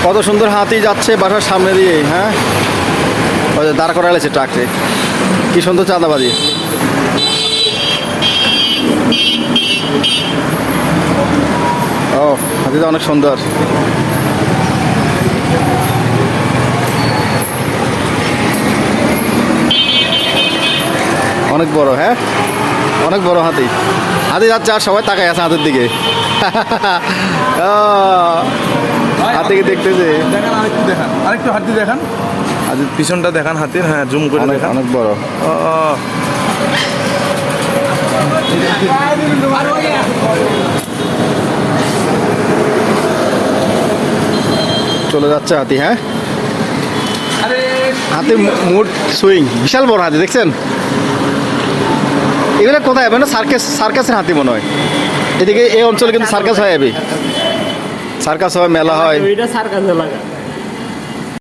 কত সুন্দর হাতি যাচ্ছে বাসার সামনে দিয়ে। হ্যাঁ, ওই যে দাঁড় করা গেছে ট্রাকরে, কি সুন্দর চাঁদাবাজি। ও, হাতিটা অনেক সুন্দর। অনেক বড়, হ্যাঁ অনেক বড় হাতি। হাতি যাচ্ছে আর সবাই তাকায় আছে হাতের দিকে। হাতিকে দেখতেছে। দেখান আরেকটু, দেখান আরেকটু হাতি দেখান, হাতির পিছনটা দেখান হাতির। হ্যাঁ, জুম করে দেখান। অনেক বড়। চলে যাচ্ছে হাতি। হ্যাঁ, হাতি মুড সুইং, বিশাল বড় হাতি দেখছেন। এগুলো কোথায় হবে না? সার্কাসের হাতি মনে হয়। এদিকে এই অঞ্চলে কিন্তু সার্কাস হয়, সার্কাস হয়, মেলা হয়। এটা সার্কাস এলাকা।